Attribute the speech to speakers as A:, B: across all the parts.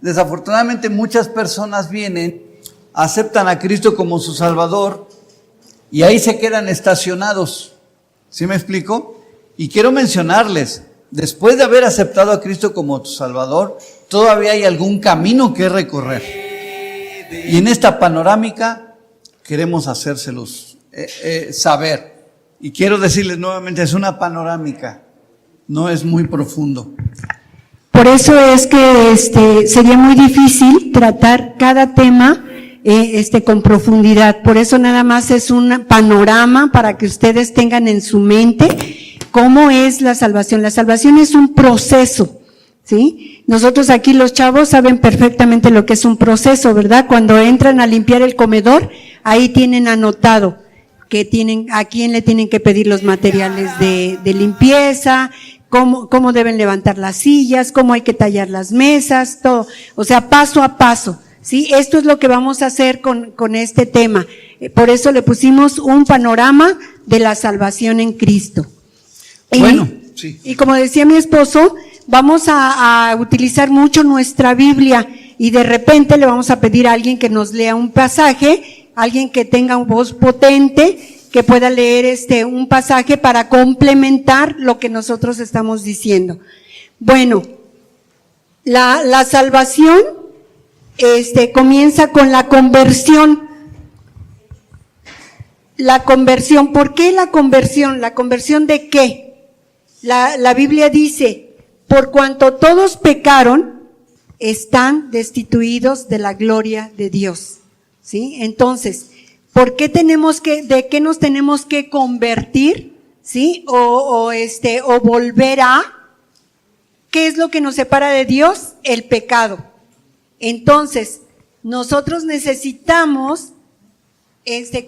A: desafortunadamente muchas personas vienen, aceptan a Cristo como su Salvador y ahí se quedan estacionados. ¿Sí me explico? Y quiero mencionarles, después de haber aceptado a Cristo como tu Salvador, todavía hay algún camino que recorrer. Y en esta panorámica queremos hacérselos saber. Y quiero decirles nuevamente, es una panorámica, no es muy profundo.
B: Por eso es que sería muy difícil tratar cada tema con profundidad. Por eso nada más es un panorama para que ustedes tengan en su mente cómo es la salvación. La salvación es un proceso, ¿sí? Nosotros aquí los chavos saben perfectamente lo que es un proceso, ¿verdad? Cuando entran a limpiar el comedor, ahí tienen anotado que a quién le tienen que pedir los materiales de limpieza, cómo deben levantar las sillas, cómo hay que tallar las mesas, todo. O sea, paso a paso, ¿sí? Esto es lo que vamos a hacer con este tema. Por eso le pusimos un panorama de la salvación en Cristo.
A: Bueno, sí.
B: Y como decía mi esposo, vamos a utilizar mucho nuestra Biblia y de repente le vamos a pedir a alguien que nos lea un pasaje, alguien que tenga una voz potente, que pueda leer un pasaje para complementar lo que nosotros estamos diciendo. Bueno, la salvación comienza con la conversión. La conversión, ¿por qué la conversión? ¿La conversión de qué? La Biblia dice, por cuanto todos pecaron, están destituidos de la gloria de Dios. ¿Sí? Entonces, ¿por qué de qué nos tenemos que convertir? ¿Sí? O volver a, ¿qué es lo que nos separa de Dios? El pecado. Entonces, nosotros necesitamos,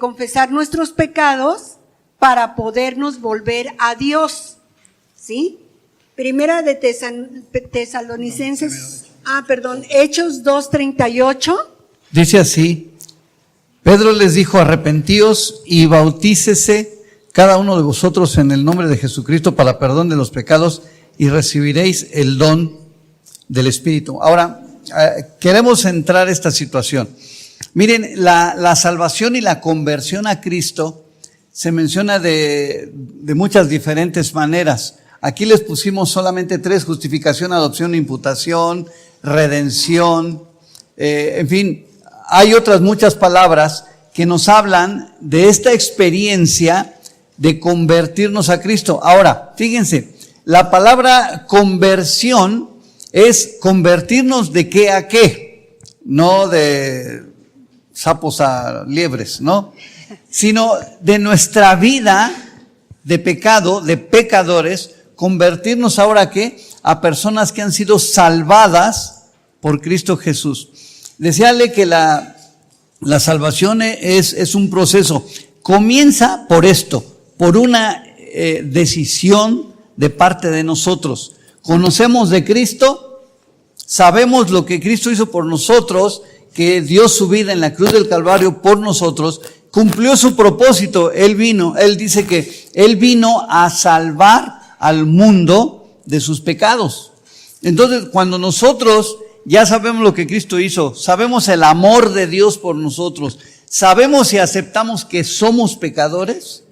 B: confesar nuestros pecados para podernos volver a Dios. ¿Sí? Primera de Tesalonicenses, Hechos 2:38.
A: Dice así, Pedro les dijo, arrepentíos y bautícese cada uno de vosotros en el nombre de Jesucristo para perdón de los pecados y recibiréis el don del Espíritu. Ahora, queremos centrar esta situación. Miren, la salvación y la conversión a Cristo se menciona de muchas diferentes maneras. Aquí les pusimos solamente 3, justificación, adopción, imputación, redención, en fin. Hay otras muchas palabras que nos hablan de esta experiencia de convertirnos a Cristo. Ahora, fíjense, la palabra conversión es convertirnos de qué a qué, no de sapos a liebres, ¿no? Sino de nuestra vida de pecado, de pecadores, convertirnos ahora ¿a qué? A personas que han sido salvadas por Cristo Jesús. Desearle que la salvación es un proceso. Comienza por esto, por una decisión de parte de nosotros. Conocemos de Cristo, sabemos lo que Cristo hizo por nosotros, que dio su vida en la cruz del Calvario por nosotros, cumplió su propósito. Él dice que Él vino a salvar al mundo de sus pecados. Entonces, cuando nosotros ya sabemos lo que Cristo hizo, sabemos el amor de Dios por nosotros, sabemos y aceptamos que somos pecadores,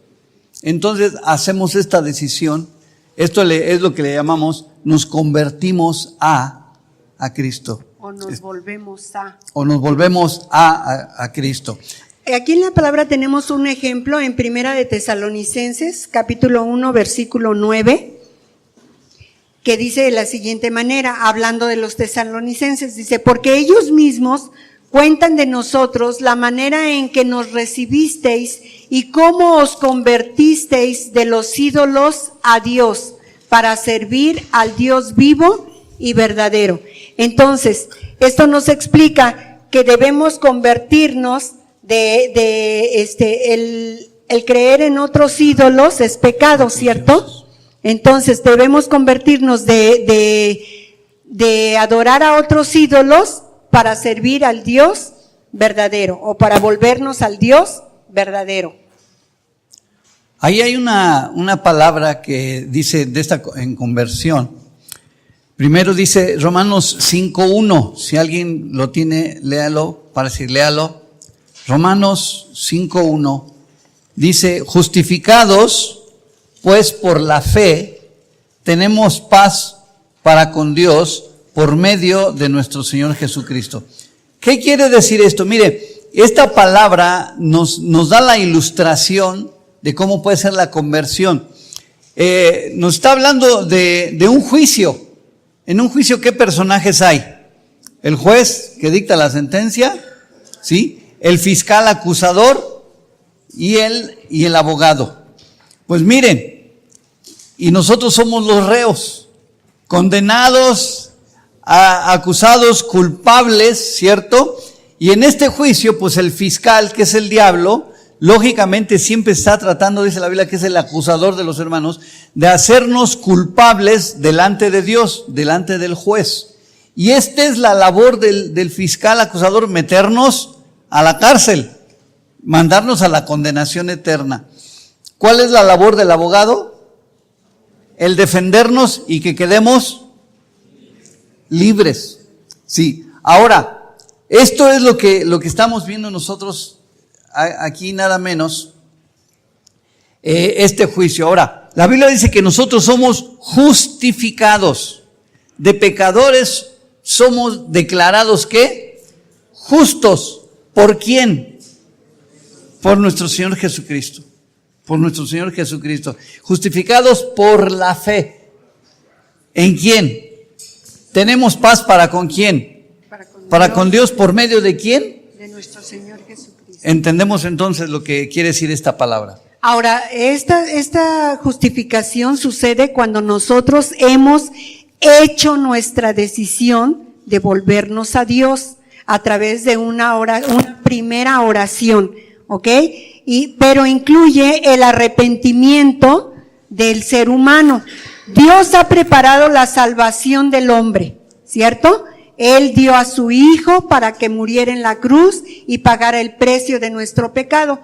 A: entonces hacemos esta decisión. Esto es lo que le llamamos, nos convertimos a Cristo.
B: O nos volvemos a.
A: O nos volvemos a Cristo.
B: Aquí en la palabra tenemos un ejemplo en Primera de Tesalonicenses, capítulo 1, versículo 9. Que dice de la siguiente manera, hablando de los tesalonicenses, dice, porque ellos mismos cuentan de nosotros la manera en que nos recibisteis y cómo os convertisteis de los ídolos a Dios, para servir al Dios vivo y verdadero. Entonces, esto nos explica que debemos convertirnos el creer en otros ídolos es pecado, ¿cierto? Entonces debemos convertirnos de adorar a otros ídolos para servir al Dios verdadero o para volvernos al Dios verdadero.
A: Ahí hay una palabra que dice en conversión, Primero dice Romanos 5:1. Si alguien lo tiene, léalo, para decir, léalo. Romanos 5:1. Dice, justificados, pues por la fe, tenemos paz para con Dios por medio de nuestro Señor Jesucristo. ¿Qué quiere decir esto? Mire, esta palabra nos da la ilustración de cómo puede ser la conversión. Nos está hablando de un juicio. En un juicio, ¿qué personajes hay? El juez que dicta la sentencia, ¿sí? El fiscal acusador y el abogado. Pues miren, y nosotros somos los reos, condenados, acusados, culpables, ¿cierto? Y en este juicio, pues el fiscal, que es el diablo, lógicamente siempre está tratando, dice la Biblia, que es el acusador de los hermanos, de hacernos culpables delante de Dios, delante del juez. Y esta es la labor del fiscal acusador, meternos a la cárcel, mandarnos a la condenación eterna. ¿Cuál es la labor del abogado? El defendernos y que quedemos libres. Sí. Ahora, esto es lo que estamos viendo nosotros aquí, nada menos, este juicio. Ahora, la Biblia dice que nosotros somos justificados. De pecadores somos declarados, ¿qué? Justos. ¿Por quién? Por nuestro Señor Jesucristo. Por nuestro Señor Jesucristo. Justificados por la fe. ¿En quién? Tenemos paz para con quién. Para con Dios, ¿por medio de quién?
B: De nuestro Señor Jesucristo.
A: Entendemos entonces lo que quiere decir esta palabra.
B: Ahora, esta justificación sucede cuando nosotros hemos hecho nuestra decisión de volvernos a Dios a través de una primera oración, ¿ok? Pero incluye el arrepentimiento del ser humano. Dios ha preparado la salvación del hombre, ¿cierto? Él dio a su Hijo para que muriera en la cruz y pagara el precio de nuestro pecado.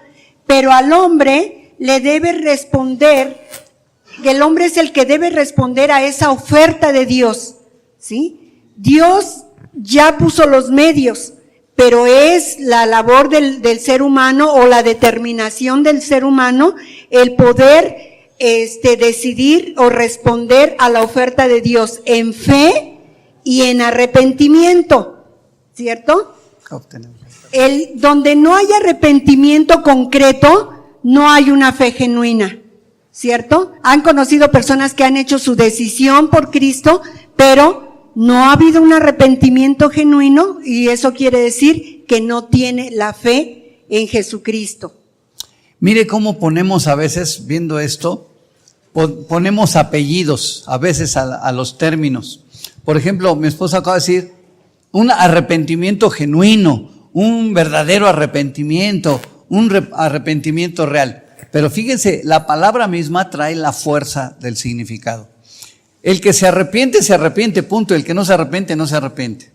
B: Pero al hombre le debe responder, que el hombre es el que debe responder a esa oferta de Dios, ¿sí? Dios ya puso los medios, pero es la labor del ser humano o la determinación del ser humano el poder decidir o responder a la oferta de Dios en fe y en arrepentimiento, ¿cierto? Donde no hay arrepentimiento concreto, no hay una fe genuina, ¿cierto? Han conocido personas que han hecho su decisión por Cristo, pero no ha habido un arrepentimiento genuino y eso quiere decir que no tiene la fe en Jesucristo.
A: Mire cómo ponemos a veces, viendo esto, ponemos apellidos a veces a los términos. Por ejemplo, mi esposa acaba de decir, un arrepentimiento genuino, un verdadero arrepentimiento, un arrepentimiento real. Pero fíjense, la palabra misma trae la fuerza del significado. El que se arrepiente, punto. El que no se arrepiente.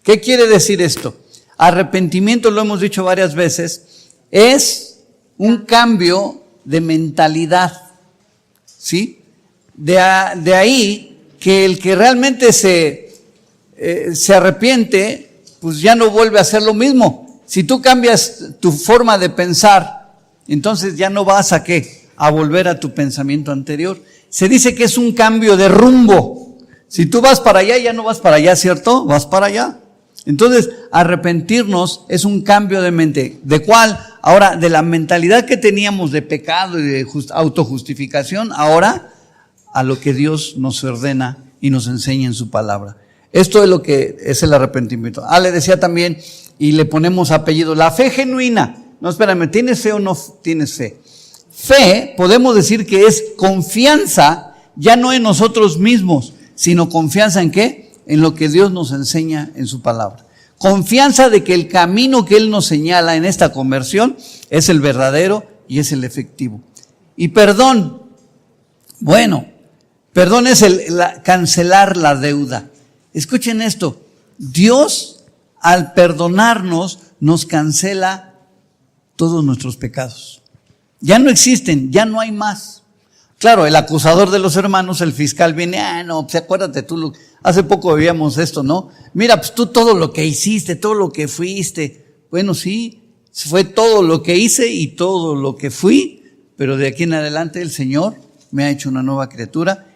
A: ¿Qué quiere decir esto? Arrepentimiento, lo hemos dicho varias veces, es un cambio de mentalidad, ¿sí? De ahí que el que realmente se arrepiente, pues ya no vuelve a hacer lo mismo. Si tú cambias tu forma de pensar, entonces ya no vas a volver a tu pensamiento anterior. Se dice que es un cambio de rumbo. Si tú vas para allá, ya no vas para allá, ¿cierto? Vas para allá. Entonces, arrepentirnos es un cambio de mente. ¿De cuál? Ahora, de la mentalidad que teníamos de pecado y de autojustificación, ahora a lo que Dios nos ordena y nos enseña en su palabra. Esto es lo que es el arrepentimiento. Le decía también, y le ponemos apellido, la fe genuina. No, espérame, ¿tienes fe o no tienes fe? Fe, podemos decir que es confianza, ya no en nosotros mismos, sino confianza en ¿qué? En lo que Dios nos enseña en su palabra. Confianza de que el camino que Él nos señala en esta conversión es el verdadero y es el efectivo. Y perdón, bueno, perdón es cancelar la deuda. Escuchen esto, Dios al perdonarnos nos cancela todos nuestros pecados. Ya no existen, ya no hay más. Claro, el acusador de los hermanos, el fiscal viene, no, pues acuérdate tú, Hace poco veíamos esto, ¿no? Mira, pues tú todo lo que hiciste, todo lo que fuiste. Bueno, sí, fue todo lo que hice y todo lo que fui, pero de aquí en adelante el Señor me ha hecho una nueva criatura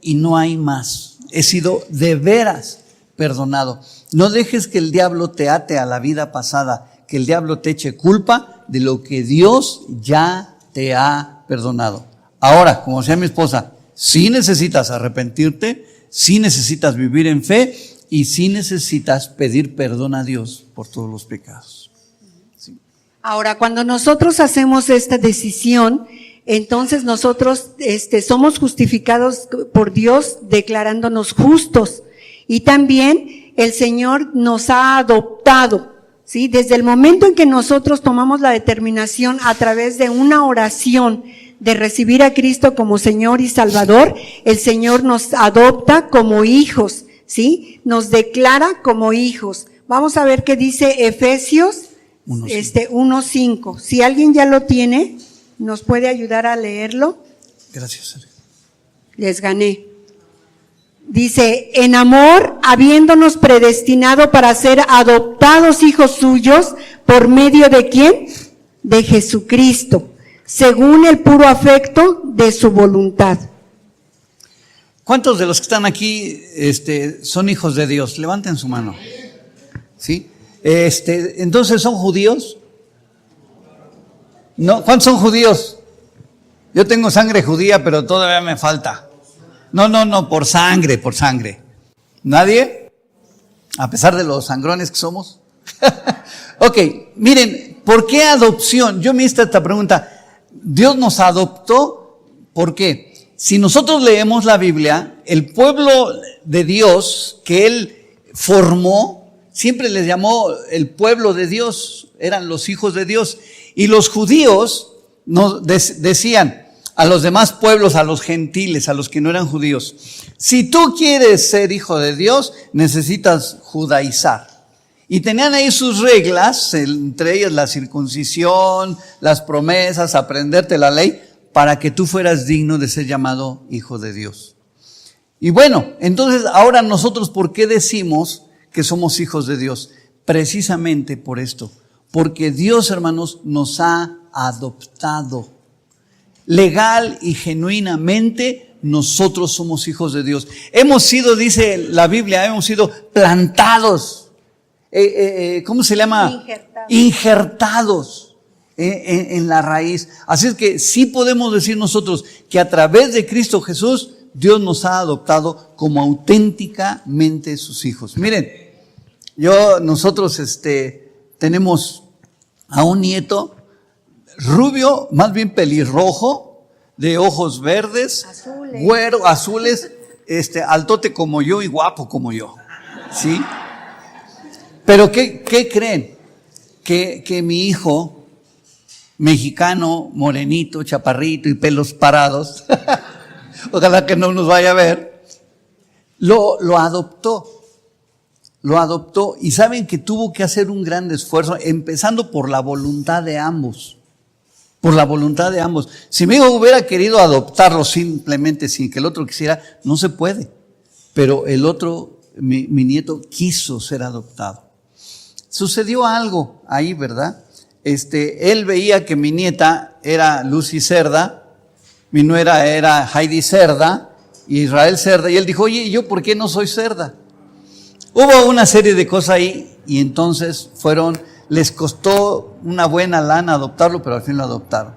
A: y no hay más. He sido de veras perdonado. No dejes que el diablo te ate a la vida pasada, que el diablo te eche culpa de lo que Dios ya te ha perdonado. Ahora, como decía mi esposa, sí necesitas arrepentirte, sí necesitas vivir en fe y sí necesitas pedir perdón a Dios por todos los pecados. Sí.
B: Ahora, cuando nosotros hacemos esta decisión, entonces nosotros somos justificados por Dios declarándonos justos. Y también el Señor nos ha adoptado, ¿sí? Desde el momento en que nosotros tomamos la determinación a través de una oración de recibir a Cristo como Señor y Salvador, el Señor nos adopta como hijos, ¿sí? Nos declara como hijos. Vamos a ver qué dice Efesios 1:5. Si alguien ya lo tiene, ¿nos puede ayudar a leerlo?
A: Gracias, Sergio.
B: Les gané. Dice, en amor, habiéndonos predestinado para ser adoptados hijos suyos, ¿por medio de quién? De Jesucristo, según el puro afecto de su voluntad.
A: ¿Cuántos de los que están aquí son hijos de Dios? Levanten su mano. ¿Sí? Entonces, ¿son judíos? No, ¿cuántos son judíos? Yo tengo sangre judía, pero todavía me falta. No, por sangre. ¿Nadie? A pesar de los sangrones que somos. Ok, miren, ¿por qué adopción? Yo me hice esta pregunta. Dios nos adoptó, ¿por qué? Si nosotros leemos la Biblia, el pueblo de Dios que Él formó, siempre les llamó el pueblo de Dios, eran los hijos de Dios. Y los judíos nos decían a los demás pueblos, a los gentiles, a los que no eran judíos, si tú quieres ser hijo de Dios, necesitas judaizar. Y tenían ahí sus reglas, entre ellas la circuncisión, las promesas, aprenderte la ley, para que tú fueras digno de ser llamado hijo de Dios. Y bueno, entonces ahora nosotros, ¿por qué decimos que somos hijos de Dios? Precisamente por esto, porque Dios, hermanos, nos ha adoptado. Legal y genuinamente nosotros somos hijos de Dios. Hemos sido, dice la Biblia, hemos sido plantados. ¿Cómo se llama? Injertados en la raíz. Así es que sí podemos decir nosotros que a través de Cristo Jesús, Dios nos ha adoptado como auténticamente sus hijos. Miren, nosotros tenemos a un nieto rubio, más bien pelirrojo, de ojos verdes, güero, azules, altote como yo y guapo como yo, ¿sí? Pero ¿qué creen? Que mi hijo, mexicano, morenito, chaparrito y pelos parados, ojalá que no nos vaya a ver, lo adoptó. Lo adoptó y saben que tuvo que hacer un gran esfuerzo, empezando por la voluntad de ambos. Por la voluntad de ambos. Si mi hijo hubiera querido adoptarlo simplemente sin que el otro quisiera, no se puede. Pero el otro, mi nieto, quiso ser adoptado. Sucedió algo ahí, ¿verdad? Él veía que mi nieta era Lucy Cerda, mi nuera era Heidi Cerda, y Israel Cerda, y él dijo, oye, ¿y yo por qué no soy Cerda? Hubo una serie de cosas ahí, y entonces les costó una buena lana adoptarlo, pero al fin lo adoptaron.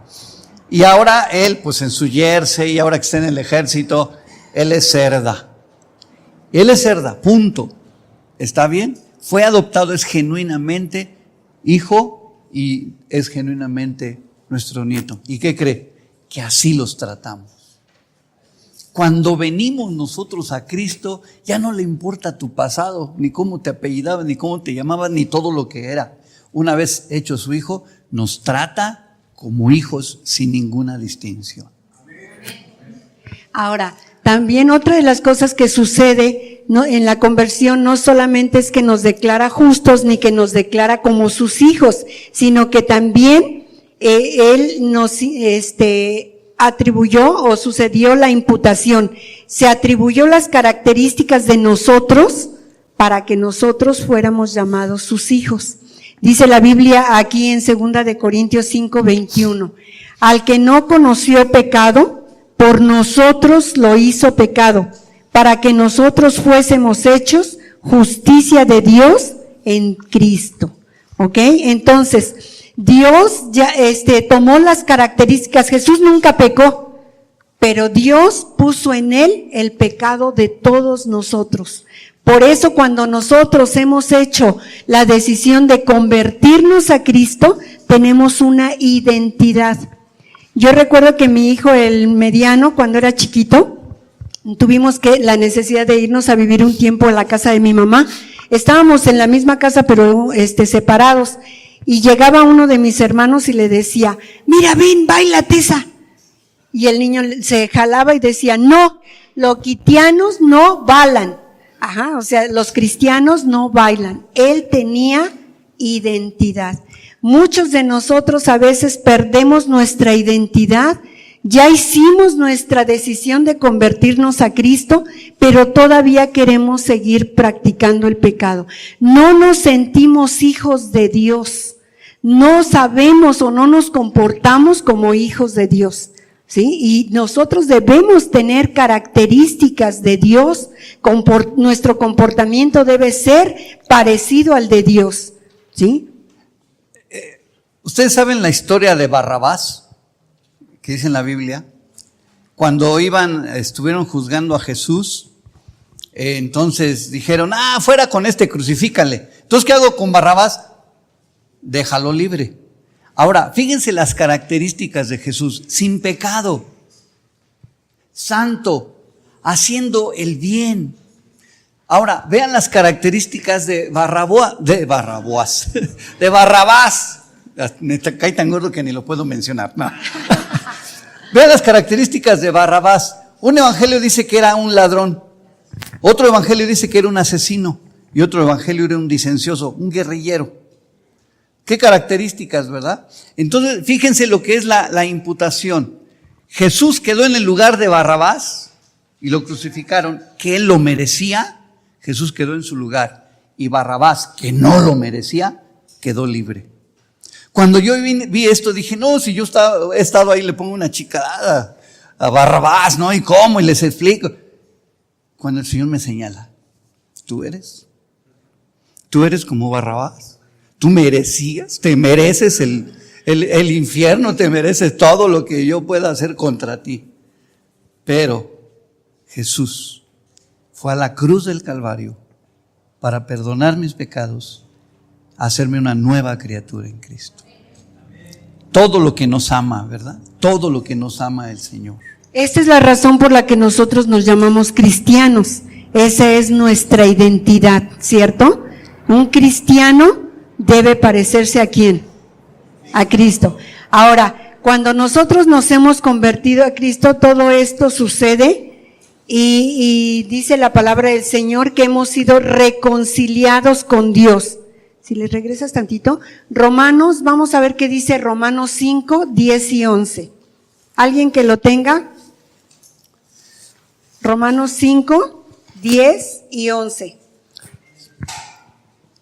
A: Y ahora él, pues en su jersey, ahora que está en el ejército, él es Cerda. Él es Cerda, punto. ¿Está bien? Fue adoptado, es genuinamente hijo y es genuinamente nuestro nieto. ¿Y qué cree? Que así los tratamos. Cuando venimos nosotros a Cristo, ya no le importa tu pasado, ni cómo te apellidabas, ni cómo te llamabas, ni todo lo que era. Una vez hecho su hijo, nos trata como hijos sin ninguna distinción.
B: Ahora, también otra de las cosas que sucede en la conversión no solamente es que nos declara justos ni que nos declara como sus hijos, sino que también Él nos atribuyó o sucedió la imputación. Se atribuyó las características de nosotros para que nosotros fuéramos llamados sus hijos. Dice la Biblia aquí en 2 de Corintios 5:21, al que no conoció pecado, por nosotros lo hizo pecado, para que nosotros fuésemos hechos justicia de Dios en Cristo. ¿Ok? Entonces, Dios ya tomó las características. Jesús nunca pecó, pero Dios puso en él el pecado de todos nosotros. Por eso cuando nosotros hemos hecho la decisión de convertirnos a Cristo, tenemos una identidad. Yo recuerdo que mi hijo, el mediano, cuando era chiquito, tuvimos la necesidad de irnos a vivir un tiempo en la casa de mi mamá. Estábamos en la misma casa, pero separados. Y llegaba uno de mis hermanos y le decía, mira, ven, báilate esa. Y el niño se jalaba y decía, no, los cristianos no bailan. Ajá, o sea, los cristianos no bailan. Él tenía identidad. Muchos de nosotros a veces perdemos nuestra identidad. Ya hicimos nuestra decisión de convertirnos a Cristo, pero todavía queremos seguir practicando el pecado. No nos sentimos hijos de Dios. No sabemos o no nos comportamos como hijos de Dios. ¿Sí? Y nosotros debemos tener características de Dios, nuestro comportamiento debe ser parecido al de Dios. ¿Sí?
A: ¿Ustedes saben la historia de Barrabás, que dice en la Biblia? Cuando estuvieron juzgando a Jesús, entonces dijeron, fuera con crucifícale. Entonces, ¿qué hago con Barrabás? Déjalo libre. Ahora, fíjense las características de Jesús: sin pecado, santo, haciendo el bien. Ahora, vean las características de Barrabás. Me cae tan gordo que ni lo puedo mencionar. No. Vean las características de Barrabás. Un evangelio dice que era un ladrón, otro evangelio dice que era un asesino, y otro evangelio era un licencioso, un guerrillero. Qué características, ¿verdad? Entonces, fíjense lo que es la imputación. Jesús quedó en el lugar de Barrabás y lo crucificaron, que él lo merecía. Jesús quedó en su lugar, y Barrabás, que no lo merecía, quedó libre. Cuando yo vi esto, dije, no, si yo he estado ahí, le pongo una chicada a Barrabás, ¿no? ¿Y cómo? Y les explico. Cuando el Señor me señala, tú eres como Barrabás. Tú te mereces el infierno, te mereces todo lo que yo pueda hacer contra ti. Pero Jesús fue a la cruz del Calvario para perdonar mis pecados, hacerme una nueva criatura en Cristo. Todo lo que nos ama, ¿verdad? Todo lo que nos ama el Señor.
B: Esta es la razón por la que nosotros nos llamamos cristianos. Esa es nuestra identidad, ¿cierto? Un cristiano debe parecerse ¿a quién? A Cristo. Ahora, cuando nosotros nos hemos convertido a Cristo, todo esto sucede y dice la palabra del Señor que hemos sido reconciliados con Dios. Si le regresas tantito, Romanos, vamos a ver qué dice Romanos 5, 10 y 11. ¿Alguien que lo tenga? Romanos 5, 10 y 11.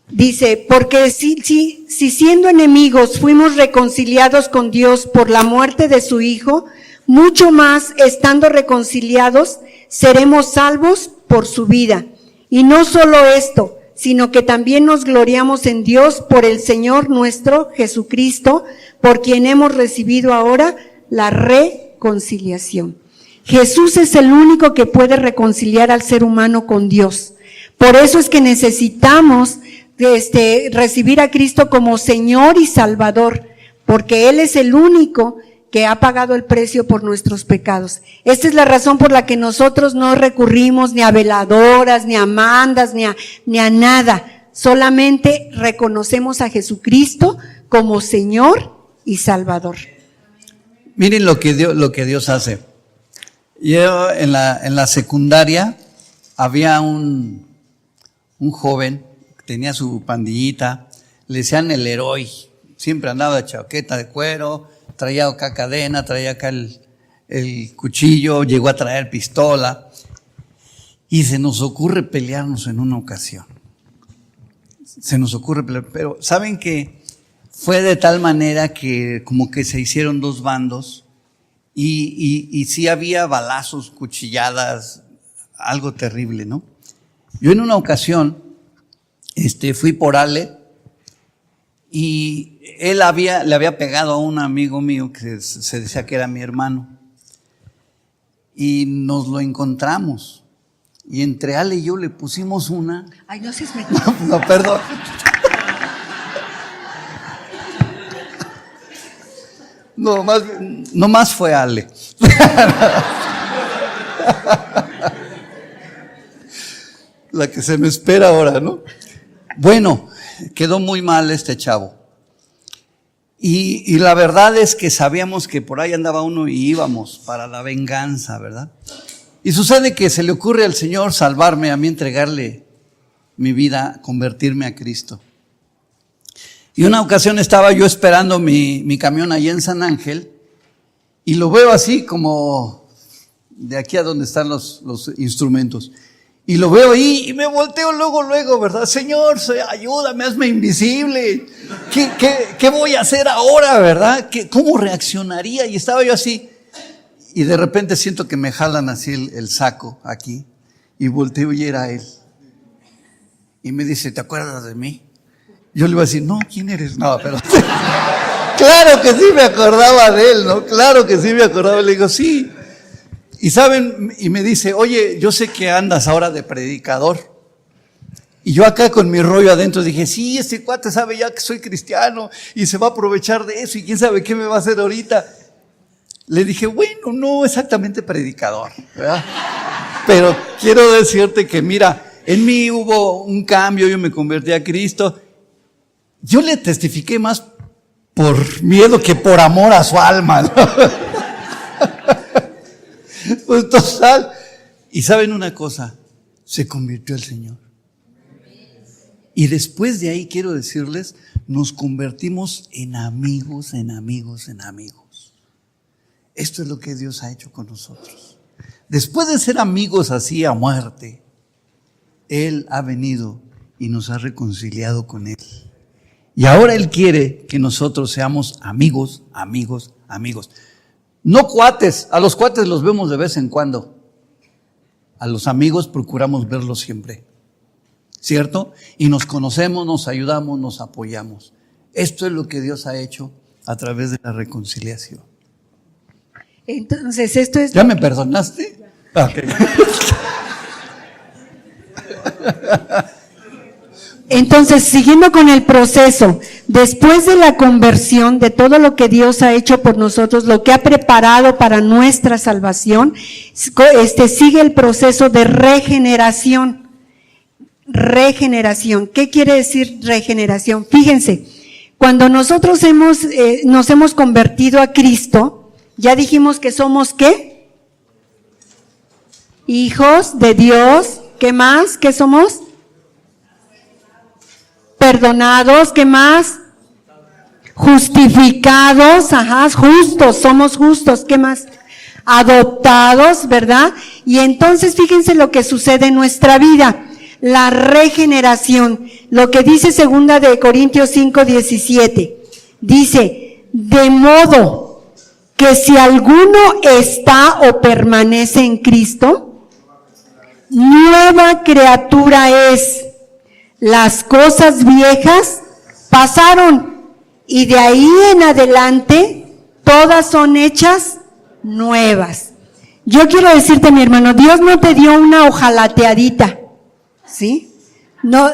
B: Dice, porque si siendo enemigos fuimos reconciliados con Dios por la muerte de su Hijo, mucho más estando reconciliados seremos salvos por su vida. Y no solo esto, sino que también nos gloriamos en Dios por el Señor nuestro Jesucristo, por quien hemos recibido ahora la reconciliación. Jesús es el único que puede reconciliar al ser humano con Dios. Por eso es que necesitamos recibir a Cristo como Señor y Salvador, porque Él es el único que ha pagado el precio por nuestros pecados. Esta es la razón por la que nosotros no recurrimos ni a veladoras, ni a mandas, ni a nada. Solamente reconocemos a Jesucristo como Señor y Salvador.
A: Miren lo que Dios hace. Yo en la secundaria había un joven, tenía su pandillita, le decían el héroe, siempre andaba de chaqueta de cuero, traía acá cadena, traía acá el cuchillo, llegó a traer pistola. Y se nos ocurre pelearnos en una ocasión. Se nos ocurre pelear, pero ¿saben que fue de tal manera que como que se hicieron dos bandos y sí había balazos, cuchilladas, algo terrible, ¿no? Yo en una ocasión fui por Ale y él le había pegado a un amigo mío que se decía que era mi hermano y nos lo encontramos. Y entre Ale y yo le pusimos una.
B: Ay, no seas
A: No, perdón. No más fue Ale. La que se me espera ahora, ¿no? Bueno, quedó muy mal este chavo. Y la verdad es que sabíamos que por ahí andaba uno y íbamos para la venganza, ¿verdad? Y sucede que se le ocurre al Señor salvarme, a mí entregarle mi vida, convertirme a Cristo. Y una ocasión estaba yo esperando mi camión allá en San Ángel y lo veo así como de aquí a donde están los instrumentos. Y lo veo ahí y me volteo luego, ¿verdad? Señor, ayúdame, hazme invisible. ¿Qué voy a hacer ahora, verdad? ¿Cómo reaccionaría? Y estaba yo así. Y de repente siento que me jalan así el saco aquí y volteo y era él. Y me dice, ¿te acuerdas de mí? Yo le iba a decir, no, ¿quién eres? No, pero claro que sí me acordaba de él, ¿no? Claro que sí me acordaba. Le digo, sí. Y saben, y me dice, oye, yo sé que andas ahora de predicador. Y yo acá con mi rollo adentro dije, sí, este cuate sabe ya que soy cristiano y se va a aprovechar de eso y quién sabe qué me va a hacer ahorita. Le dije, bueno, no exactamente predicador, ¿verdad? Pero quiero decirte que mira, en mí hubo un cambio, yo me convertí a Cristo. Yo le testifiqué más por miedo que por amor a su alma, ¿no? Pues total. Y saben una cosa, se convirtió el Señor. Y después de ahí quiero decirles, nos convertimos en amigos. Esto es lo que Dios ha hecho con nosotros. Después de ser amigos así a muerte, Él ha venido y nos ha reconciliado con Él. Y ahora Él quiere que nosotros seamos amigos. No cuates, a los cuates los vemos de vez en cuando. A los amigos procuramos verlos siempre, ¿cierto? Y nos conocemos, nos ayudamos, nos apoyamos. Esto es lo que Dios ha hecho a través de la reconciliación.
B: Entonces, esto es...
A: ¿Ya me perdonaste? Okay.
B: Entonces, siguiendo con el proceso, después de la conversión, de todo lo que Dios ha hecho por nosotros, lo que ha preparado para nuestra salvación, sigue el proceso de regeneración. Regeneración. ¿Qué quiere decir regeneración? Fíjense, cuando nosotros nos hemos convertido a Cristo, ya dijimos que somos ¿qué? Hijos de Dios. ¿Qué más? ¿Qué somos? Perdonados. ¿Qué más? Justificados. Ajá, justos, somos justos. ¿Qué más? Adoptados, ¿verdad? Y entonces fíjense lo que sucede en nuestra vida. La regeneración. Lo que dice 2 Corintios 5:17. Dice, de modo que si alguno está o permanece en Cristo, nueva criatura es. Las cosas viejas pasaron y de ahí en adelante todas son hechas nuevas. Yo quiero decirte, mi hermano, Dios no te dio una hojalateadita, ¿sí? No,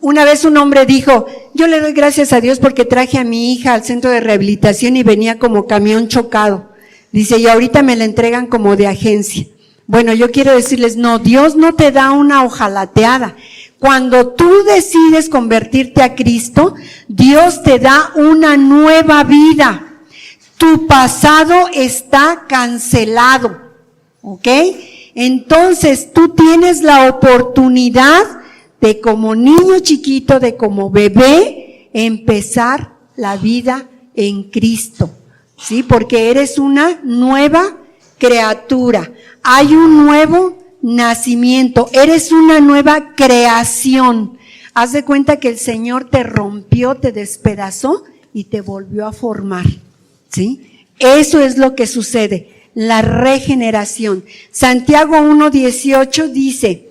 B: una vez un hombre dijo, yo le doy gracias a Dios porque traje a mi hija al centro de rehabilitación y venía como camión chocado. Dice, y ahorita me la entregan como de agencia. Bueno, yo quiero decirles, no, Dios no te da una hojalateada. Cuando tú decides convertirte a Cristo, Dios te da una nueva vida. Tu pasado está cancelado, ¿ok? Entonces tú tienes la oportunidad de como niño chiquito, de como bebé, empezar la vida en Cristo, ¿sí? Porque eres una nueva criatura. Hay un nuevo nacimiento. Eres una nueva creación. Haz de cuenta que el Señor te rompió, te despedazó y te volvió a formar. ¿Sí? Eso es lo que sucede. La regeneración. Santiago 1:18 dice,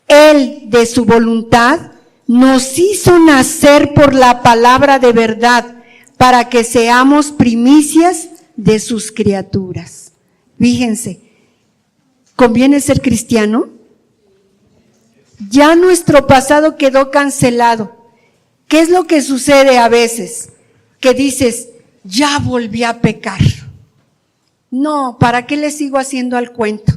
B: Él de su voluntad nos hizo nacer por la palabra de verdad para que seamos primicias de sus criaturas. Fíjense, ¿conviene ser cristiano? Ya nuestro pasado quedó cancelado. ¿Qué es lo que sucede a veces? Que dices, ya volví a pecar. No, ¿para qué le sigo haciendo al cuento?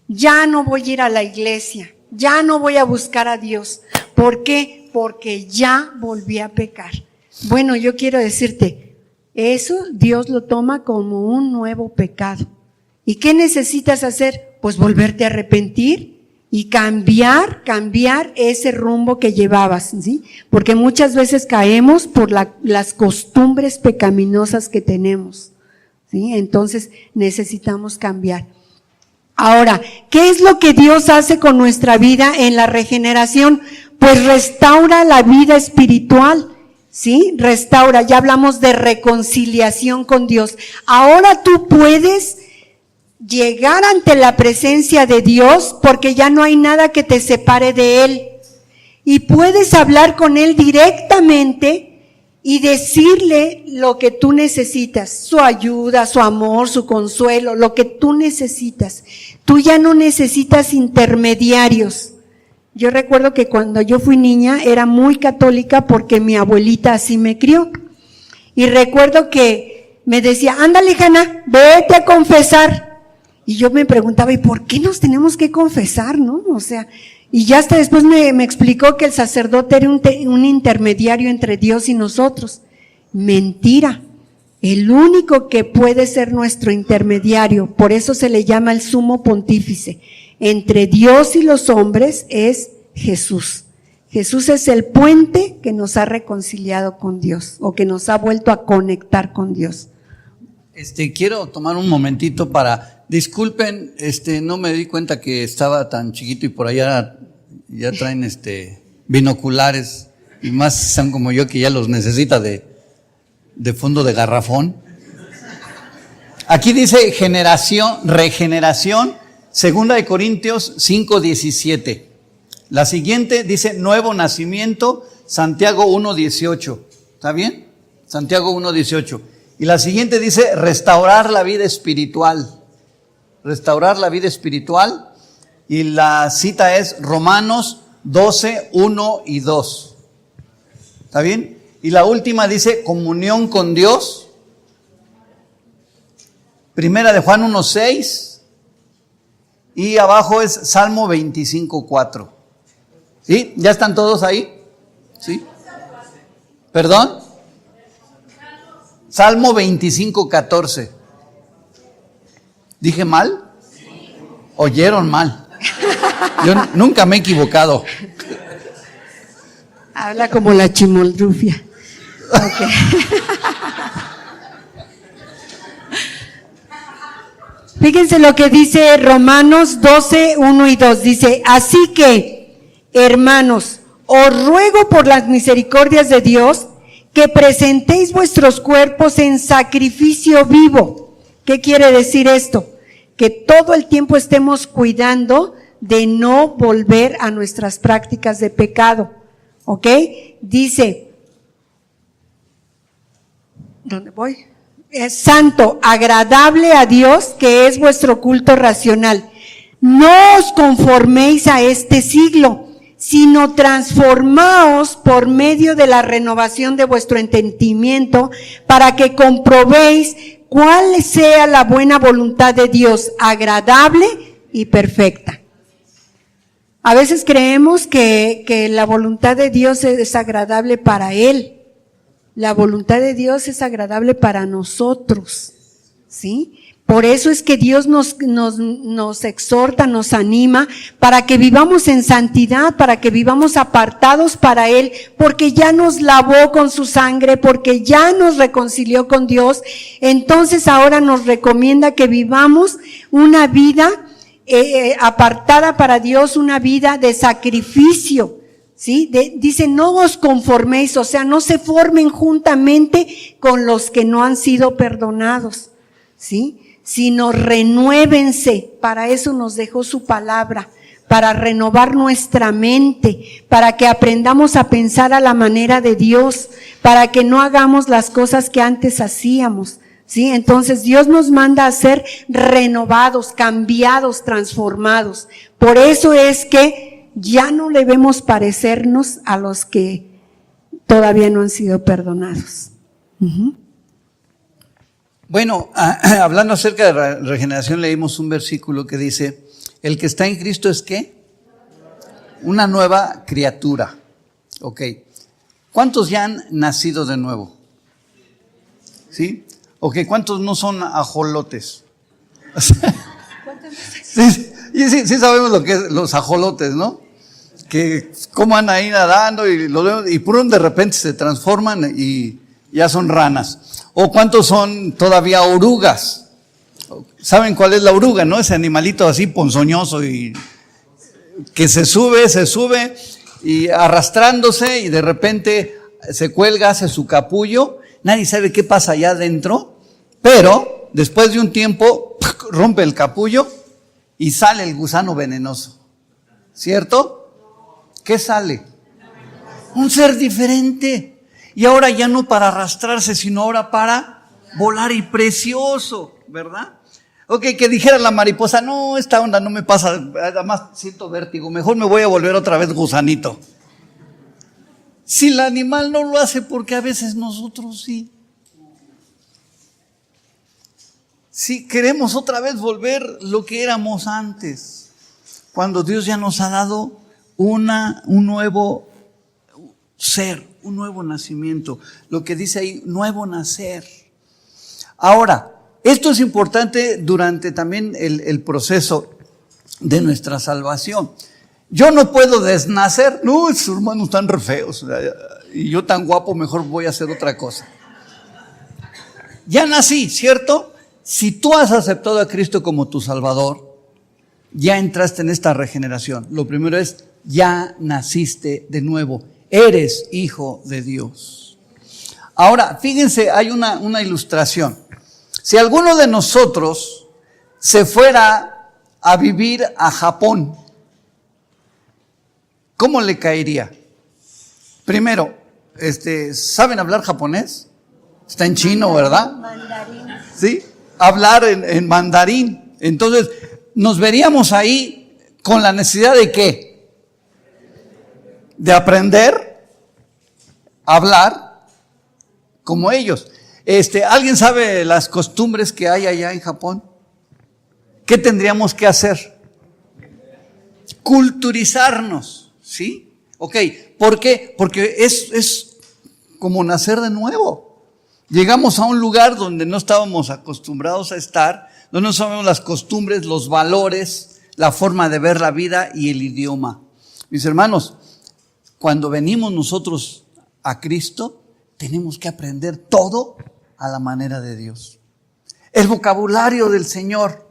B: Ya no voy a ir a la iglesia, ya no voy a buscar a Dios. ¿Por qué? Porque ya volví a pecar. Bueno, yo quiero decirte, eso Dios lo toma como un nuevo pecado. ¿Y qué necesitas hacer? Pues volverte a arrepentir y cambiar ese rumbo que llevabas, ¿sí? Porque muchas veces caemos por las costumbres pecaminosas que tenemos, ¿sí? Entonces necesitamos cambiar. Ahora, ¿qué es lo que Dios hace con nuestra vida en la regeneración? Pues restaura la vida espiritual, ¿sí? Restaura, ya hablamos de reconciliación con Dios. Ahora tú puedes llegar ante la presencia de Dios porque ya no hay nada que te separe de Él. Y puedes hablar con Él directamente y decirle lo que tú necesitas, su ayuda, su amor, su consuelo, lo que tú necesitas. Tú ya no necesitas intermediarios. Yo recuerdo que cuando yo fui niña era muy católica porque mi abuelita así me crió. Y recuerdo que me decía, ándale, Jana, vete a confesar. Y yo me preguntaba, ¿y por qué nos tenemos que confesar, no? O sea, y ya hasta después me explicó que el sacerdote era un intermediario entre Dios y nosotros. Mentira. El único que puede ser nuestro intermediario, por eso se le llama el sumo pontífice, entre Dios y los hombres es Jesús. Jesús es el puente que nos ha reconciliado con Dios o que nos ha vuelto a conectar con Dios.
A: Quiero tomar un momentito para, disculpen, no me di cuenta que estaba tan chiquito y por allá ya traen binoculares y más son como yo que ya los necesita de fondo de garrafón. Aquí dice regeneración, 2 Corintios 5:17. La siguiente dice nuevo nacimiento, Santiago 1:18. ¿Está bien? Santiago 1:18. Y la siguiente dice restaurar la vida espiritual. Restaurar la vida espiritual. Y la cita es Romanos 12:1 y 2. ¿Está bien? Y la última dice comunión con Dios. Primera de Juan 1:6. Y abajo es Salmo 25:4. ¿Sí? ¿Ya están todos ahí? ¿Sí? ¿Perdón? Salmo 25:14. ¿Dije mal? ¿Oyeron mal? Yo nunca me he equivocado.
B: Habla como la chimoldrufia. Okay. Fíjense lo que dice Romanos 12:1 y 2. Dice, así que, hermanos, os ruego por las misericordias de Dios que presentéis vuestros cuerpos en sacrificio vivo. ¿Qué quiere decir esto? Que todo el tiempo estemos cuidando de no volver a nuestras prácticas de pecado. ¿Ok? Dice, ¿dónde voy? Es santo, agradable a Dios, que es vuestro culto racional. No os conforméis a este siglo, sino transformaos por medio de la renovación de vuestro entendimiento, para que comprobéis cuál sea la buena voluntad de Dios, agradable y perfecta. A veces creemos que la voluntad de Dios es agradable para Él. La voluntad de Dios es agradable para nosotros, ¿sí? Por eso es que Dios nos exhorta, nos anima para que vivamos en santidad, para que vivamos apartados para Él, porque ya nos lavó con su sangre, porque ya nos reconcilió con Dios. Entonces ahora nos recomienda que vivamos una vida apartada para Dios, una vida de sacrificio. ¿Sí? Dice, no os conforméis, o sea, no se formen juntamente con los que no han sido perdonados, ¿sí? Sino renuévense. Para eso nos dejó su palabra, para renovar nuestra mente, para que aprendamos a pensar a la manera de Dios, para que no hagamos las cosas que antes hacíamos, ¿sí? Entonces Dios nos manda a ser renovados, cambiados, transformados. Por eso es que ya no debemos parecernos a los que todavía no han sido perdonados.
A: Bueno, hablando acerca de regeneración, leímos un versículo que dice, el que está en Cristo es ¿qué? Una nueva criatura. Ok. ¿Cuántos ya han nacido de nuevo? ¿Sí? Ok, ¿cuántos no son ajolotes? Sí sabemos lo que es los ajolotes, ¿no? Que cómo andan ahí nadando y pronto de repente se transforman y ya son ranas. O cuántos son todavía orugas. ¿Saben cuál es la oruga, no? Ese animalito así ponzoñoso y que se sube y arrastrándose y de repente se cuelga, hace su capullo. Nadie sabe qué pasa allá adentro, pero después de un tiempo rompe el capullo y sale el gusano venenoso. ¿Cierto? ¿Qué sale? Un ser diferente. Y ahora ya no para arrastrarse, sino ahora para volar y precioso, ¿verdad? Ok, que dijera la mariposa, no, esta onda no me pasa, además siento vértigo, mejor me voy a volver otra vez gusanito. Si el animal no lo hace, porque a veces nosotros sí. Si queremos otra vez volver lo que éramos antes, cuando Dios ya nos ha dado un nuevo ser, un nuevo nacimiento. Lo que dice ahí, nuevo nacer. Ahora, esto es importante durante también el proceso de nuestra salvación. Yo no puedo desnacer, no, esos hermanos están re feos, y yo tan guapo, mejor voy a hacer otra cosa. Ya nací, ¿cierto? Si tú has aceptado a Cristo como tu Salvador, ya entraste en esta regeneración. Lo primero es, ya naciste de nuevo, eres hijo de Dios. Ahora, fíjense, hay una ilustración. Si alguno de nosotros se fuera a vivir a Japón, ¿cómo le caería? Primero, ¿saben hablar japonés? Está en chino, ¿verdad? Mandarín. ¿Sí? Hablar en mandarín. Entonces, nos veríamos ahí con la necesidad de ¿qué? De aprender a hablar como ellos. ¿Alguien sabe las costumbres que hay allá en Japón? ¿Qué tendríamos que hacer? Culturizarnos, ¿sí? Ok, ¿por qué? Porque es como nacer de nuevo. Llegamos a un lugar donde no estábamos acostumbrados a estar, donde no sabemos las costumbres, los valores, la forma de ver la vida y el idioma. Mis hermanos, cuando venimos nosotros a Cristo, tenemos que aprender todo a la manera de Dios. El vocabulario del Señor,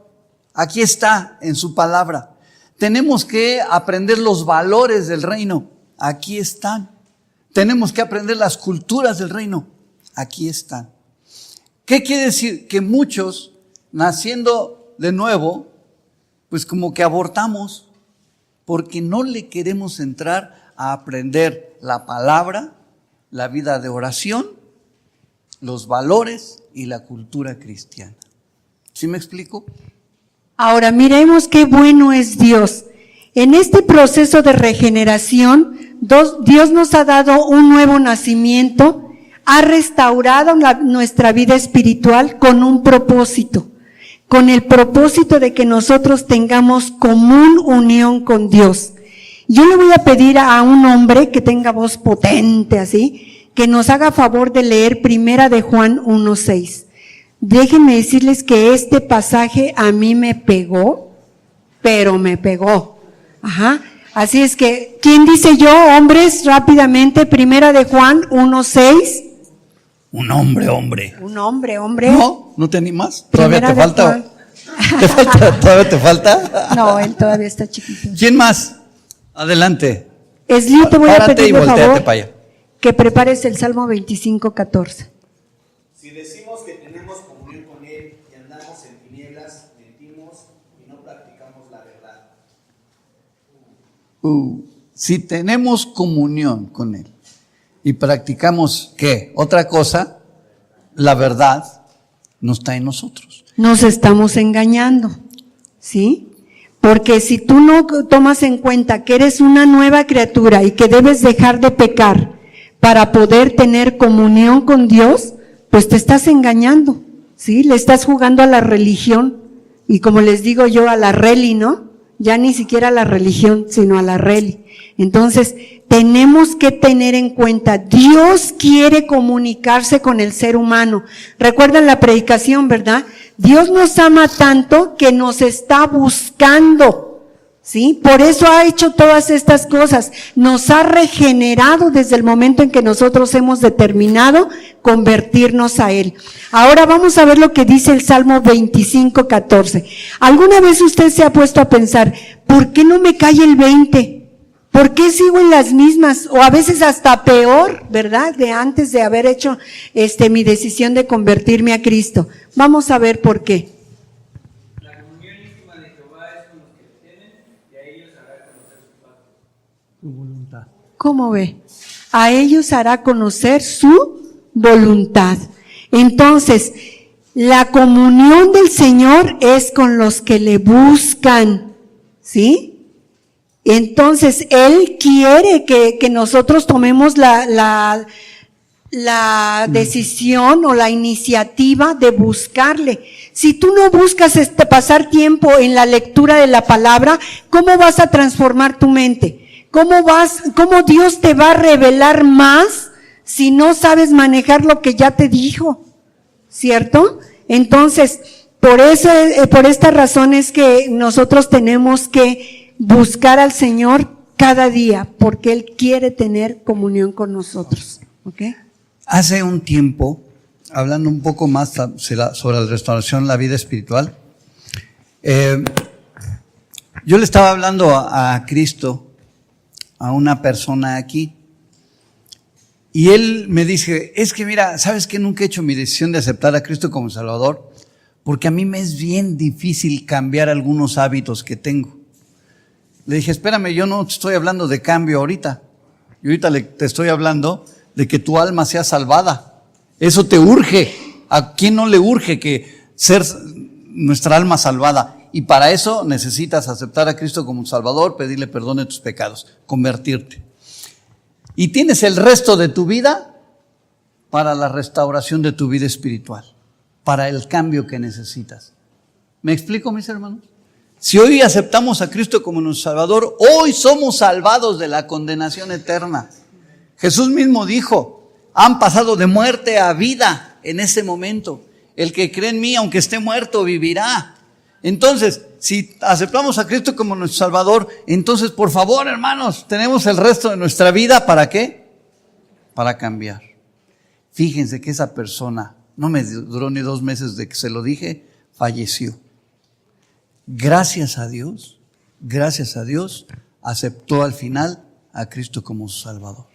A: aquí está en su palabra. Tenemos que aprender los valores del reino, aquí están. Tenemos que aprender las culturas del reino, aquí están. ¿Qué quiere decir? Que muchos, naciendo de nuevo, pues como que abortamos, porque no le queremos entrar a aprender la palabra, la vida de oración, los valores y la cultura cristiana. ¿Sí me explico?
B: Ahora miremos qué bueno es Dios. En este proceso de regeneración, Dios nos ha dado un nuevo nacimiento, ha restaurado nuestra vida espiritual con un propósito, con el propósito de que nosotros tengamos común unión con Dios. Yo le voy a pedir a un hombre que tenga voz potente así, que nos haga favor de leer Primera de Juan 1:6. déjenme decirles que este pasaje a mí me pegó, pero me pegó. Ajá. Así es que, ¿quién dice yo, hombres, rápidamente? Primera de Juan 1:6.
A: Un hombre.
B: Un hombre.
A: ¿No te animas? ¿Todavía
B: Primera
A: te
B: de
A: falta?
B: Juan.
A: ¿Te falta? ¿Todavía te falta?
B: No, él todavía está chiquito.
A: ¿Quién más? Adelante.
B: Esli, te voy a
A: Párate
B: pedir,
A: y
B: por
A: volteate
B: favor,
A: para allá.
B: que prepares el Salmo 25:14.
C: Si decimos que tenemos comunión con Él y andamos en tinieblas, mentimos y no practicamos la verdad.
A: Si tenemos comunión con Él y practicamos, ¿qué? Otra cosa, la verdad no está en nosotros.
B: Nos estamos engañando, ¿sí? Porque si tú no tomas en cuenta que eres una nueva criatura y que debes dejar de pecar para poder tener comunión con Dios, pues te estás engañando, ¿sí? Le estás jugando a la religión y como les digo yo, a la reli, ¿no? Ya ni siquiera a la religión, sino a la reli. Entonces, tenemos que tener en cuenta, Dios quiere comunicarse con el ser humano. Recuerdan la predicación, ¿verdad? Dios nos ama tanto que nos está buscando, ¿sí? Por eso ha hecho todas estas cosas. Nos ha regenerado desde el momento en que nosotros hemos determinado convertirnos a Él. Ahora vamos a ver lo que dice el Salmo 25:14. ¿Alguna vez usted se ha puesto a pensar, ¿por qué no me cae el 20? ¿Por qué sigo en las mismas? O a veces hasta peor, ¿verdad? De antes de haber hecho mi decisión de convertirme a Cristo. Vamos a ver por qué.
D: La comunión íntima de Jehová es con los que le temen, y a ellos hará conocer su pacto.
A: Tu voluntad.
B: ¿Cómo ve? A ellos hará conocer su voluntad. Entonces, la comunión del Señor es con los que le buscan, ¿sí? Entonces, Él quiere que nosotros tomemos la decisión o la iniciativa de buscarle. Si tú no buscas pasar tiempo en la lectura de la palabra, ¿cómo vas a transformar tu mente? ¿Cómo Dios te va a revelar más si no sabes manejar lo que ya te dijo? ¿Cierto? Entonces, por esta razón es que nosotros tenemos que buscar al Señor cada día, porque Él quiere tener comunión con nosotros. ¿Ok?
A: Hace un tiempo, hablando un poco más sobre la restauración, la vida espiritual, yo le estaba hablando a Cristo, a una persona aquí, y él me dice, es que mira, ¿sabes qué? Nunca he hecho mi decisión de aceptar a Cristo como Salvador, porque a mí me es bien difícil cambiar algunos hábitos que tengo. Le dije, espérame, yo no te estoy hablando de cambio ahorita. Yo ahorita te estoy hablando de que tu alma sea salvada. Eso te urge. ¿A quién no le urge que ser nuestra alma salvada? Y para eso necesitas aceptar a Cristo como Salvador, pedirle perdón de tus pecados, convertirte. Y tienes el resto de tu vida para la restauración de tu vida espiritual, para el cambio que necesitas. ¿Me explico, mis hermanos? Si hoy aceptamos a Cristo como nuestro Salvador, hoy somos salvados de la condenación eterna. Jesús mismo dijo, han pasado de muerte a vida en ese momento. El que cree en mí, aunque esté muerto, vivirá. Entonces, si aceptamos a Cristo como nuestro Salvador, entonces, por favor, hermanos, tenemos el resto de nuestra vida, ¿para qué? Para cambiar. Fíjense que esa persona, no me duró ni 2 meses de que se lo dije, falleció. Gracias a Dios, aceptó al final a Cristo como su Salvador.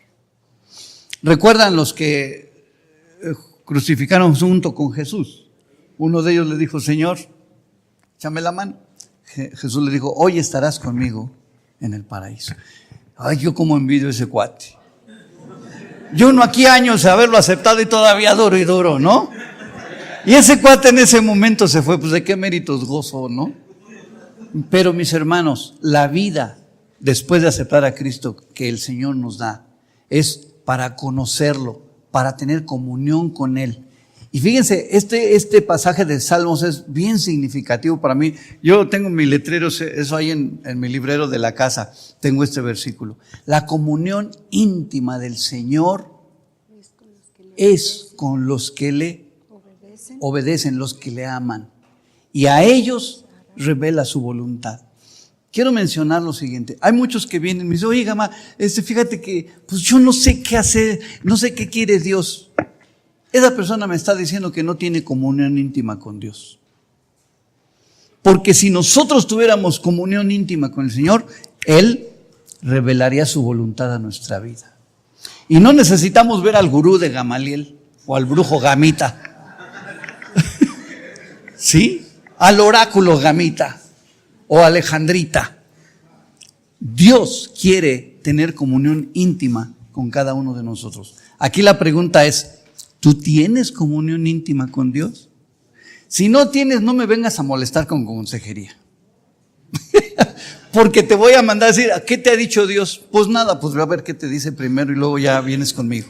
A: ¿Recuerdan los que crucificaron junto con Jesús? Uno de ellos le dijo, Señor, échame la mano. Jesús le dijo, hoy estarás conmigo en el paraíso. Ay, yo como envidio a ese cuate. Yo no aquí años de haberlo aceptado y todavía duro y duro, ¿no? Y ese cuate en ese momento se fue, pues de qué méritos gozo, ¿no? Pero mis hermanos, la vida después de aceptar a Cristo que el Señor nos da es para conocerlo, para tener comunión con Él. Y fíjense, este pasaje de Salmos es bien significativo para mí. Yo tengo mi letrero, eso ahí en mi librero de la casa, tengo este versículo. La comunión íntima del Señor es con los que le obedecen, los que le aman. Y a ellos revela su voluntad. Quiero mencionar lo siguiente. Hay muchos que vienen y me dicen, oye, Gama, fíjate que pues yo no sé qué hacer, no sé qué quiere Dios. Esa persona me está diciendo que no tiene comunión íntima con Dios. Porque si nosotros tuviéramos comunión íntima con el Señor, Él revelaría su voluntad a nuestra vida. Y no necesitamos ver al gurú de Gamaliel o al brujo Gamita. ¿Sí? Al oráculo Gamita o Alejandrita. Dios quiere tener comunión íntima con cada uno de nosotros. Aquí la pregunta es, ¿tú tienes comunión íntima con Dios? Si no tienes, no me vengas a molestar con consejería. Porque te voy a mandar a decir, ¿qué te ha dicho Dios? Pues nada, pues voy a ver qué te dice primero y luego ya vienes conmigo.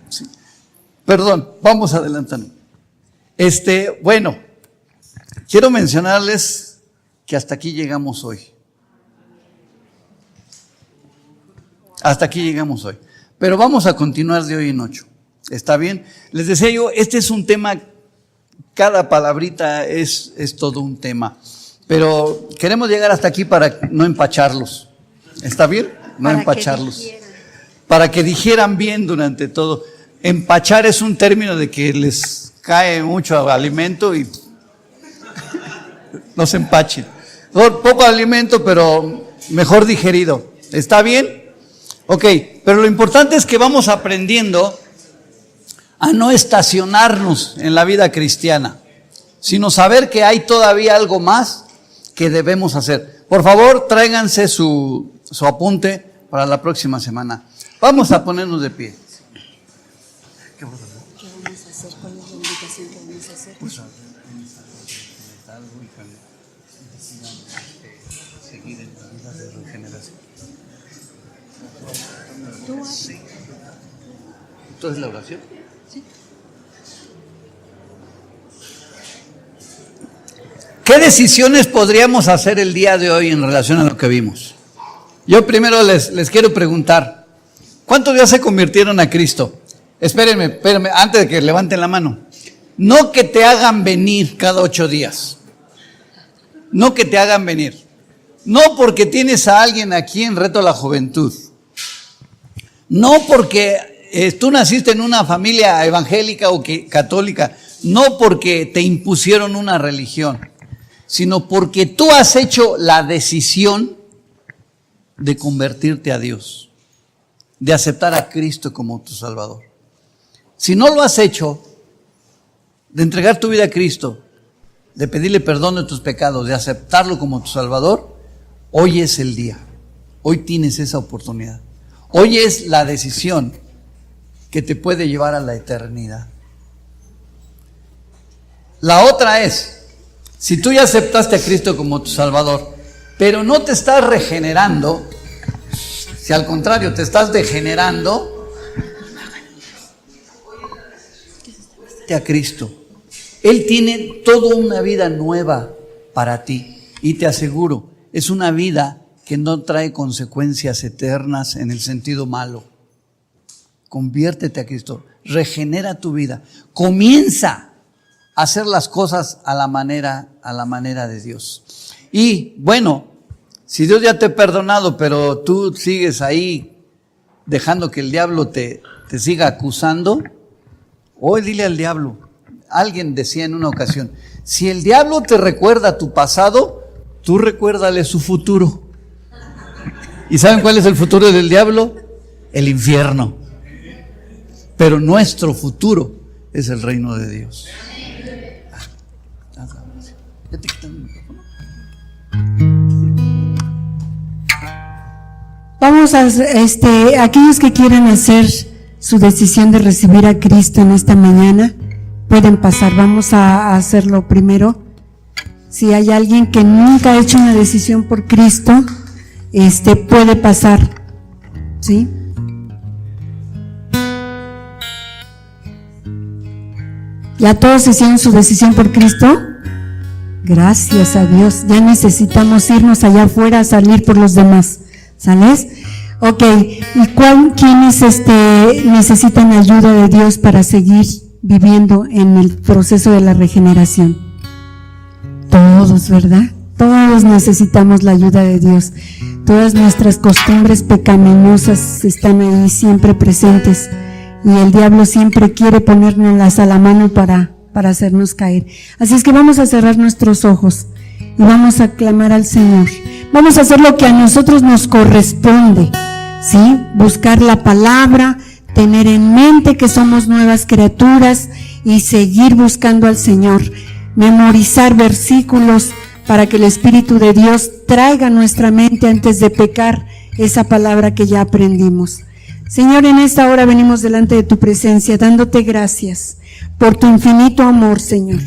A: Sí. Perdón, vamos adelantando. Bueno, quiero mencionarles que hasta aquí llegamos hoy. Hasta aquí llegamos hoy. Pero vamos a continuar de hoy en 8. ¿Está bien? Les decía yo, este es un tema, cada palabrita es todo un tema. Pero queremos llegar hasta aquí para no empacharlos. ¿Está bien? No para empacharlos. Para que digieran bien durante todo. Empachar es un término de que les cae mucho alimento y no se empachen. Poco alimento, pero mejor digerido. ¿Está bien? Ok, pero lo importante es que vamos aprendiendo a no estacionarnos en la vida cristiana, sino saber que hay todavía algo más que debemos hacer. Por favor, tráiganse su apunte para la próxima semana. Vamos a ponernos de pie.
B: ¿Qué vamos a hacer? ¿Cuál es la invitación que vamos a hacer?
A: Pues algo y seguir en la vida de regeneración. Sí. ¿Entonces la oración? Sí. ¿Qué decisiones podríamos hacer el día de hoy en relación a lo que vimos? Yo primero les quiero preguntar, ¿cuántos ya se convirtieron a Cristo? Espérenme, antes de que levanten la mano. No que te hagan venir cada 8 días. No que te hagan venir. No porque tienes a alguien aquí en Reto a la Juventud. No porque tú naciste en una familia evangélica o católica. No porque te impusieron una religión. Sino porque tú has hecho la decisión de convertirte a Dios. De aceptar a Cristo como tu Salvador. Si no lo has hecho, de entregar tu vida a Cristo, de pedirle perdón de tus pecados, de aceptarlo como tu Salvador, hoy es el día. Hoy tienes esa oportunidad. Hoy es la decisión que te puede llevar a la eternidad. La otra es, si tú ya aceptaste a Cristo como tu Salvador, pero no te estás regenerando, si al contrario te estás degenerando, a Cristo. Él tiene toda una vida nueva para ti y te aseguro, es una vida que no trae consecuencias eternas en el sentido malo. Conviértete a Cristo, regenera tu vida, comienza a hacer las cosas a la manera de Dios. Y bueno, si Dios ya te ha perdonado, pero tú sigues ahí dejando que el diablo te siga acusando, hoy dile al diablo. Alguien decía en una ocasión, si el diablo te recuerda tu pasado, tú recuérdale su futuro. ¿Y saben cuál es el futuro del diablo? El infierno. Pero nuestro futuro es el reino de Dios. ¿Ya te quitan el micrófono?
B: Vamos a aquellos que quieran hacer su decisión de recibir a Cristo en esta mañana, pueden pasar. Vamos a hacerlo primero. Si hay alguien que nunca ha hecho una decisión por Cristo, puede pasar. ¿Sí? ¿Ya todos hicieron su decisión por Cristo? Gracias a Dios. Ya necesitamos irnos allá afuera a salir por los demás. ¿Sales? Ok. ¿Y quiénes necesitan ayuda de Dios para seguir viviendo en el proceso de la regeneración? Todos, ¿verdad? Todos necesitamos la ayuda de Dios. Todas nuestras costumbres pecaminosas están ahí siempre presentes y el diablo siempre quiere ponérnoslas a la mano para hacernos caer. Así es que vamos a cerrar nuestros ojos y vamos a clamar al Señor. Vamos a hacer lo que a nosotros nos corresponde, ¿sí? Buscar la palabra, tener en mente que somos nuevas criaturas y seguir buscando al Señor. Memorizar versículos para que el Espíritu de Dios traiga a nuestra mente antes de pecar esa palabra que ya aprendimos. Señor, en esta hora venimos delante de tu presencia dándote gracias por tu infinito amor, Señor,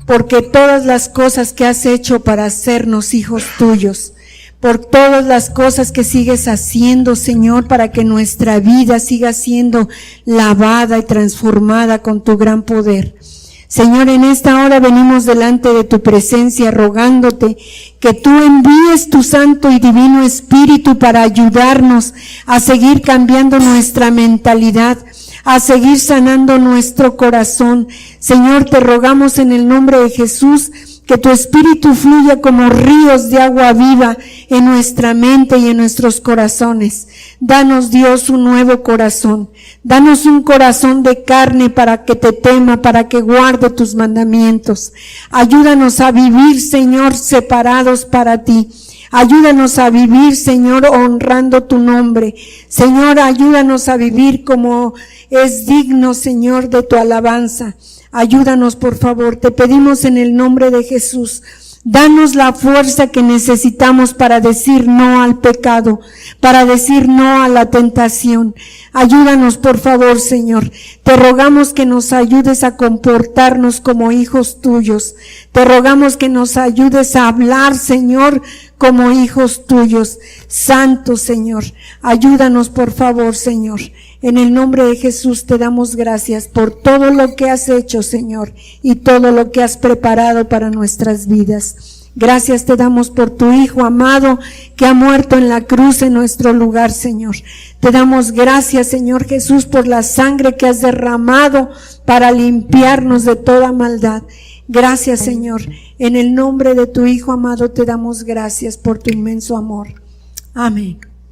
B: porque todas las cosas que has hecho para hacernos hijos tuyos, por todas las cosas que sigues haciendo, Señor, para que nuestra vida siga siendo lavada y transformada con tu gran poder. Señor, en esta hora venimos delante de tu presencia rogándote que tú envíes tu santo y divino Espíritu para ayudarnos a seguir cambiando nuestra mentalidad, a seguir sanando nuestro corazón. Señor, te rogamos en el nombre de Jesús que tu Espíritu fluya como ríos de agua viva en nuestra mente y en nuestros corazones. Danos, Dios, un nuevo corazón. Danos un corazón de carne para que te tema, para que guarde tus mandamientos. Ayúdanos a vivir, Señor, separados para ti. Ayúdanos a vivir, Señor, honrando tu nombre. Señor, ayúdanos a vivir como es digno, Señor, de tu alabanza. Ayúdanos, por favor, te pedimos en el nombre de Jesús. Danos la fuerza que necesitamos para decir no al pecado, para decir no a la tentación. Ayúdanos, por favor, Señor. Te rogamos que nos ayudes a comportarnos como hijos tuyos. Te rogamos que nos ayudes a hablar, Señor, como hijos tuyos. Santo, Señor. Ayúdanos, por favor, Señor. En el nombre de Jesús te damos gracias por todo lo que has hecho, Señor, y todo lo que has preparado para nuestras vidas. Gracias te damos por tu Hijo amado que ha muerto en la cruz en nuestro lugar, Señor. Te damos gracias, Señor Jesús, por la sangre que has derramado para limpiarnos de toda maldad. Gracias, Señor. En el nombre de tu Hijo amado te damos gracias por tu inmenso amor. Amén.